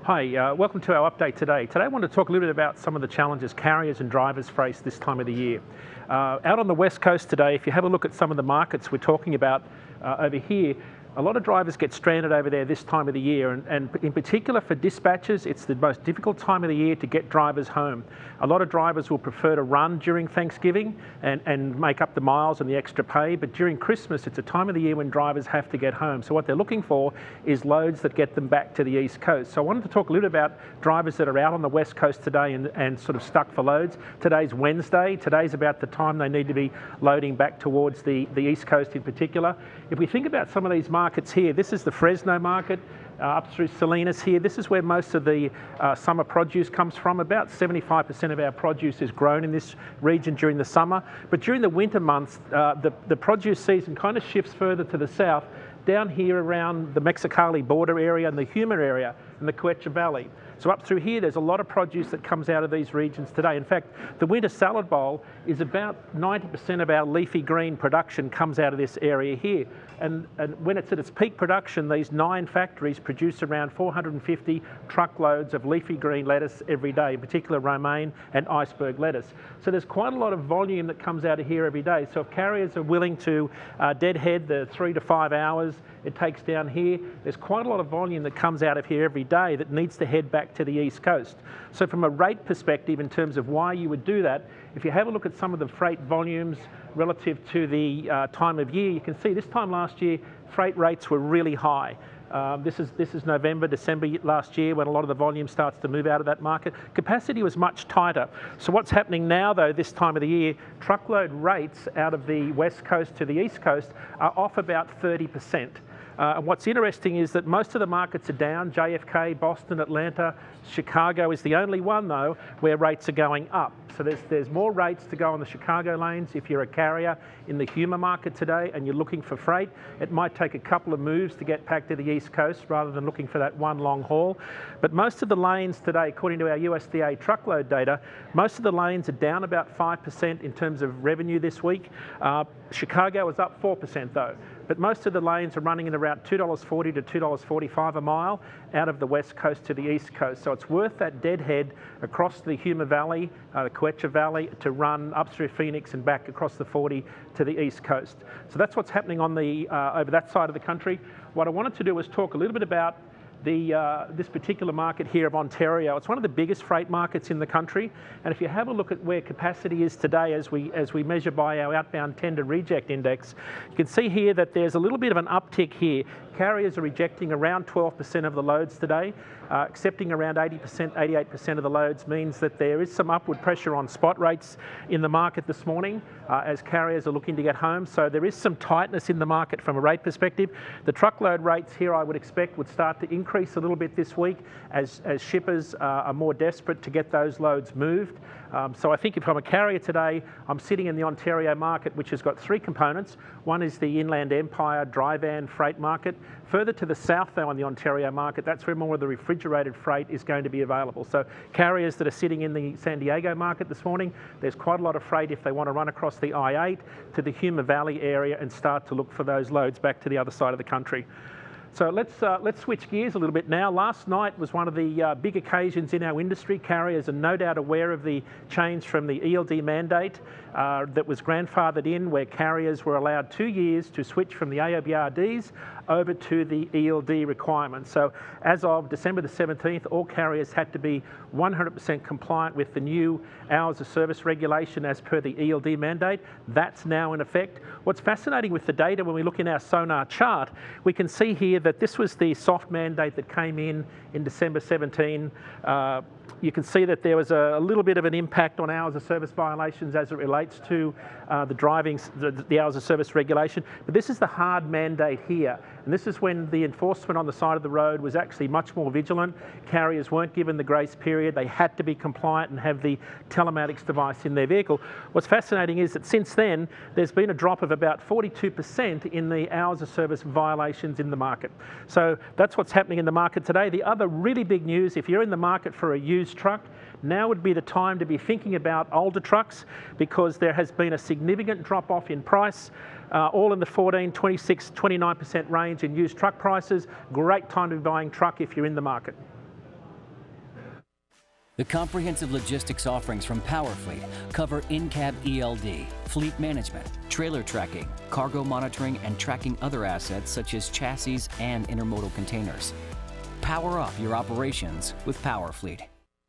Hi, welcome to our update today. Today I want to talk a little bit about some of the challenges carriers and drivers face this time of the year. Out on the West Coast today, if you have a look at some of the markets we're talking about over here, a lot of drivers get stranded over there this time of the year, and in particular for dispatchers, it's the most difficult time of the year to get drivers home. A lot of drivers will prefer to run during Thanksgiving and make up the miles and the extra pay, but during Christmas, it's a time of the year when drivers have to get home. So what they're looking for is loads that get them back to the East Coast. So I wanted to talk a little bit about drivers that are out on the West Coast today and sort of stuck for loads. Today's Wednesday. Today's about the time they need to be loading back towards the East Coast in particular. If we think about some of these markets here, this is the Fresno market, up through Salinas here. This is where most of the summer produce comes from. About 75% of our produce is grown in this region during the summer, but during the winter months, the produce season kind of shifts further to the south, down here around the Mexicali border area and the Yuma area and the Quechua Valley. So up through here, there's a lot of produce that comes out of these regions today. In fact, the winter salad bowl is about 90% of our leafy green production comes out of this area here. And when it's at its peak production, these 9 factories produce around 450 truckloads of leafy green lettuce every day, in particular romaine and iceberg lettuce. So there's quite a lot of volume that comes out of here every day. So if carriers are willing to deadhead the 3 to 5 hours it takes down here, there's quite a lot of volume that comes out of here every day that needs to head back to the East Coast. So from a rate perspective, in terms of why you would do that, if you have a look at some of the freight volumes relative to the time of year, you can see this time last year, freight rates were really high. This is November, December last year when a lot of the volume starts to move out of that market. Capacity was much tighter. So what's happening now though, this time of the year, truckload rates out of the West Coast to the East Coast are off about 30%. And what's interesting is that most of the markets are down. JFK, Boston, Atlanta, Chicago is the only one though where rates are going up. So there's more rates to go on the Chicago lanes. If you're a carrier in the Yuma market today and you're looking for freight, it might take a couple of moves to get back to the East Coast rather than looking for that one long haul. But most of the lanes today, according to our USDA truckload data, most of the lanes are down about 5% in terms of revenue this week. Chicago is up 4% though. But most of the lanes are running at around $2.40 to $2.45 a mile out of the West Coast to the East Coast. So it's worth that deadhead across the Yuma Valley, the Quechua Valley, to run up through Phoenix and back across the 40 to the East Coast. So that's what's happening on the over that side of the country. What I wanted to do was talk a little bit about this particular market here of Ontario. It's one of the biggest freight markets in the country, and if you have a look at where capacity is today as we measure by our outbound tender reject index, you can see here that there's a little bit of an uptick here. Carriers are rejecting around 12% of the loads today. Accepting around 80%, 88% of the loads means that there is some upward pressure on spot rates in the market this morning as carriers are looking to get home. So there is some tightness in the market from a rate perspective. The truckload rates here I would expect would start to increase a little bit this week as shippers are more desperate to get those loads moved. So I think if I'm a carrier today, I'm sitting in the Ontario market, which has got 3 components. One is the Inland Empire dry van freight market. Further to the south though on the Ontario market, that's where more of the refrigerated freight is going to be available. So carriers that are sitting in the San Diego market this morning, there's quite a lot of freight if they want to run across the I-8 to the Yuma Valley area and start to look for those loads back to the other side of the country. So let's switch gears a little bit now. Last night was one of the big occasions in our industry. Carriers are no doubt aware of the change from the ELD mandate that was grandfathered in, where carriers were allowed 2 years to switch from the AOBRDs over to the ELD requirements. So as of December the 17th, all carriers had to be 100% compliant with the new hours of service regulation as per the ELD mandate. That's now in effect. What's fascinating with the data, when we look in our Sonar chart, we can see here that this was the soft mandate that came in December 17. You can see that there was a little bit of an impact on hours of service violations as it relates to the hours of service regulation. But this is the hard mandate here. And this is when the enforcement on the side of the road was actually much more vigilant. Carriers weren't given the grace period. They had to be compliant and have the telematics device in their vehicle. What's fascinating is that since then, there's been a drop of about 42% in the hours of service violations in the market. So that's what's happening in the market today. The other really big news, if you're in the market for a used truck, now would be the time to be thinking about older trucks, because there has been a significant drop off in price, all in the 14, 26, 29% range in used truck prices. Great time to be buying truck if you're in the market. The comprehensive logistics offerings from PowerFleet cover in-cab ELD, fleet management, trailer tracking, cargo monitoring, and tracking other assets such as chassis and intermodal containers. Power up your operations with PowerFleet.